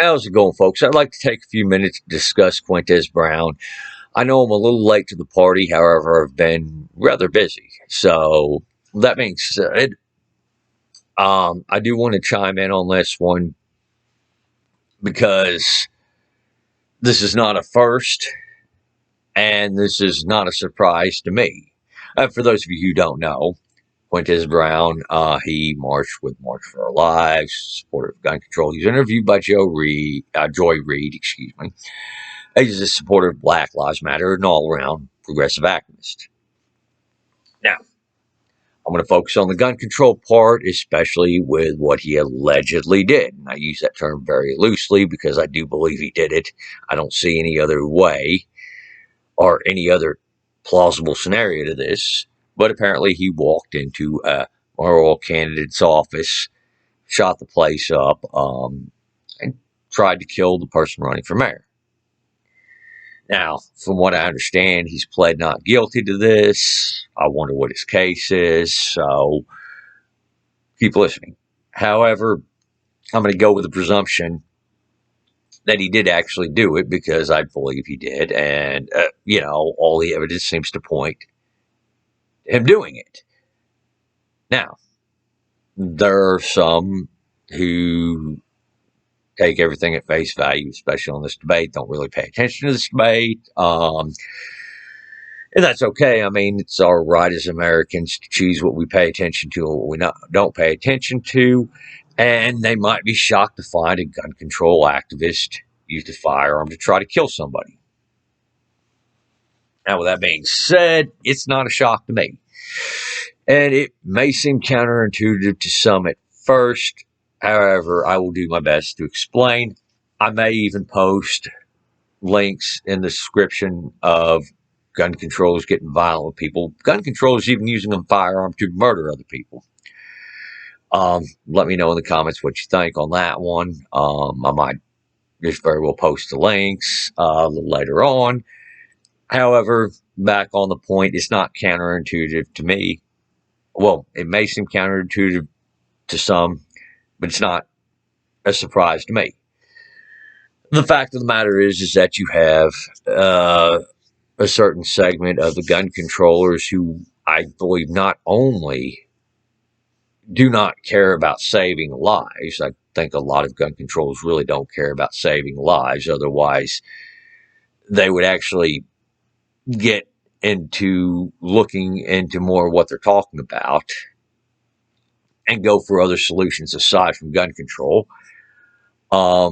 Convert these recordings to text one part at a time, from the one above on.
How's it going, folks? I'd like to take a few minutes to discuss Quintez Brown. I know I'm a little late to the party, however, I've been rather busy. So, that being said, I do want to chime in on this one because this is not a first, and this is not a surprise to me. For those of you who don't know, Quintez Brown, he marched with March for Our Lives, supporter of gun control. He was interviewed by Joy Reid, excuse me. He's a supporter of Black Lives Matter and all around progressive activist. Now, I'm going to focus on the gun control part, especially with what he allegedly did. And I use that term very loosely because I do believe he did it. I don't see any other way or any other plausible scenario to this. But apparently, he walked into a mayoral candidate's office, shot the place up, and tried to kill the person running for mayor. Now, from what I understand, he's pled not guilty to this. I wonder what his case is, so keep listening. However, I'm going to go with the presumption that he did actually do it because I believe he did, and, all the evidence seems to point to him doing it. Now, there are some who take everything at face value, especially on this debate, don't really pay attention to this debate. And that's okay. I mean, it's our right as Americans to choose what we pay attention to and what we don't pay attention to. And they might be shocked to find a gun control activist used a firearm to try to kill somebody. Now, with that being said, it's not a shock to me. And it may seem counterintuitive to some at first. However, I will do my best to explain. I may even post links in the description of gun controllers getting violent with people. Gun controllers even using a firearm to murder other people. Let me know in the comments what you think on that one. I might just very well post the links a little later on. However, back on the point, it's not counterintuitive to me. Well, it may seem counterintuitive to some, but it's not a surprise to me. The fact of the matter is that you have a certain segment of the gun controllers who I believe not only do not care about saving lives. I think a lot of gun controllers really don't care about saving lives. Otherwise, they would actually get into looking into more of what they're talking about and go for other solutions aside from gun control. I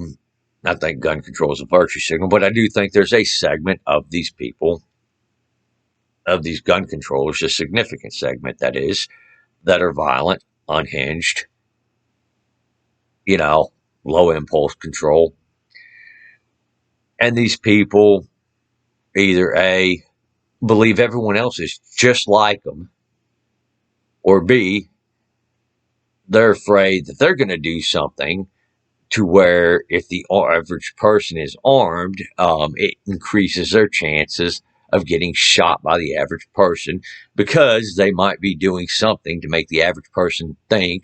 think gun control is a virtue signal, but I do think there's a segment of these people, of these gun controllers, a significant segment that is, that are violent, unhinged, low impulse control. And these people either A, believe everyone else is just like them, or B, they're afraid that they're going to do something to where if the average person is armed, it increases their chances of getting shot by the average person because they might be doing something to make the average person think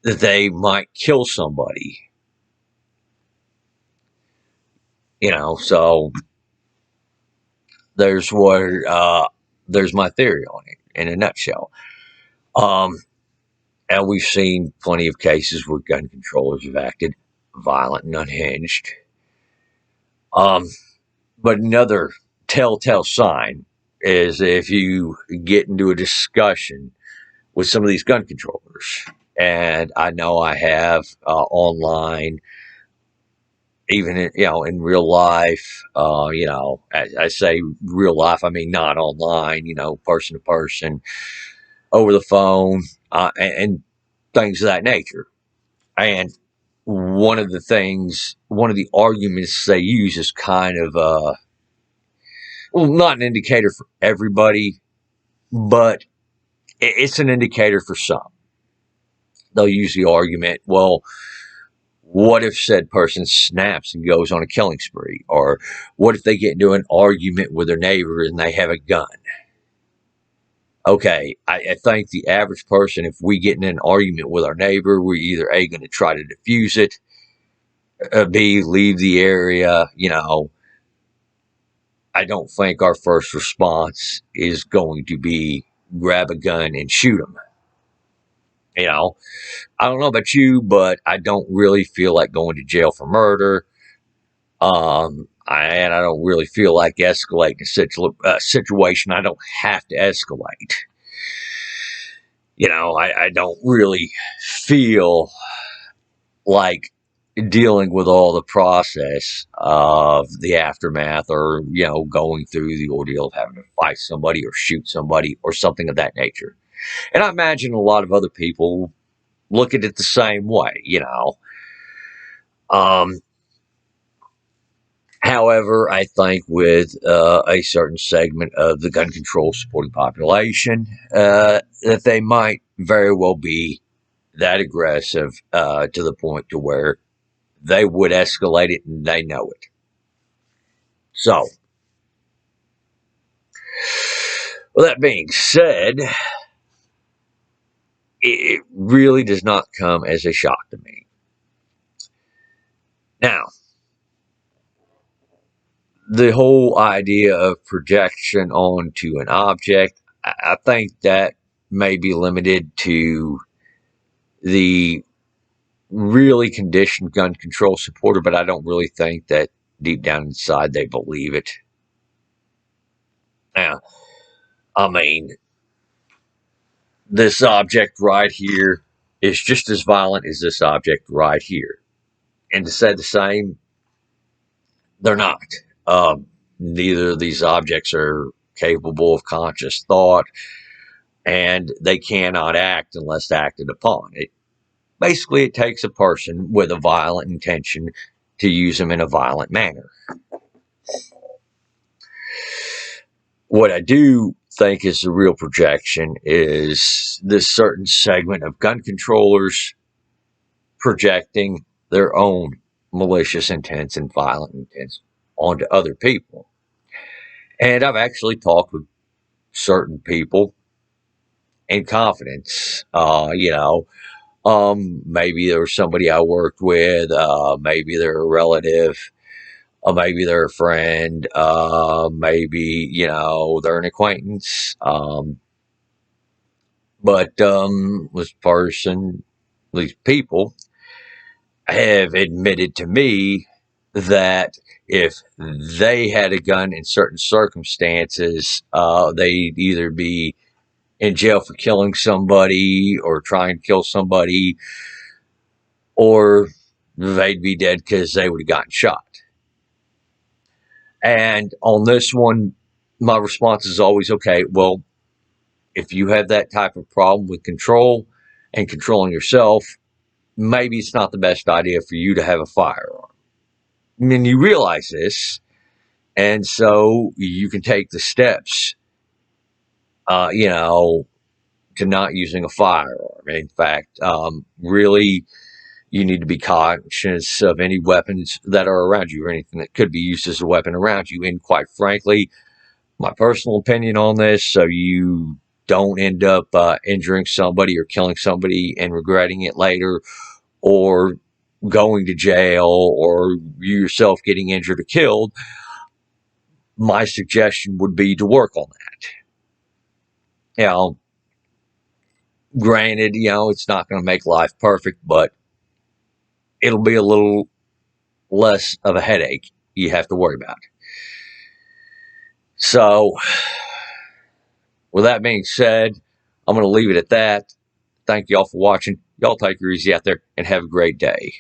that they might kill somebody. So there's my theory on it in a nutshell. And we've seen plenty of cases where gun controllers have acted violent and unhinged. But another telltale sign is if you get into a discussion with some of these gun controllers, and I know I have online, even in real life. I say real life, I mean not online. Person to person, over the phone, and things of that nature. And one of the arguments they use is kind of not an indicator for everybody, but it's an indicator for some. They'll use the argument, well, what if said person snaps and goes on a killing spree? Or what if they get into an argument with their neighbor and they have a gun? Okay, I think the average person, if we get in an argument with our neighbor, we're either A, going to try to defuse it, B, leave the area. I don't think our first response is going to be grab a gun and shoot them. I don't know about you, but I don't really feel like going to jail for murder. And I don't really feel like escalating a situation I don't have to escalate. I don't really feel like dealing with all the process of the aftermath, or going through the ordeal of having to fight somebody or shoot somebody or something of that nature. And I imagine a lot of other people look at it the same way. um However, I think with a certain segment of the gun control supporting population, that they might very well be that aggressive, to the point to where they would escalate it and they know it. So, with that being said, it really does not come as a shock to me. Now, the whole idea of projection onto an object, I think that may be limited to the really conditioned gun control supporter, but I don't really think that deep down inside they believe it. Now, I mean, this object right here is just as violent as this object right here. And to say the same, they're not. Neither of these objects are capable of conscious thought, and they cannot act unless acted upon. Basically, it takes a person with a violent intention to use them in a violent manner. What I do think is the real projection is this certain segment of gun controllers projecting their own malicious intents and violent intents onto other people. And I've actually talked with certain people in confidence. Maybe there was somebody I worked with, maybe they're a relative, maybe they're a friend, maybe, they're an acquaintance. But this person, these people have admitted to me that if they had a gun in certain circumstances, they'd either be in jail for killing somebody or trying to kill somebody, or they'd be dead because they would have gotten shot. And on this one, my response is always, okay, well, if you have that type of problem with control and controlling yourself, maybe it's not the best idea for you to have a firearm. I mean, you realize this, and so you can take the steps, to not using a firearm. In fact, really, you need to be conscious of any weapons that are around you or anything that could be used as a weapon around you. And quite frankly, my personal opinion on this, so you don't end up injuring somebody or killing somebody and regretting it later, or going to jail, or you yourself getting injured or killed, my suggestion would be to work on that. Granted, it's not going to make life perfect, but it'll be a little less of a headache you have to worry about. So, with that being said, I'm going to leave it at that. Thank y'all for watching. Y'all take it easy out there and have a great day.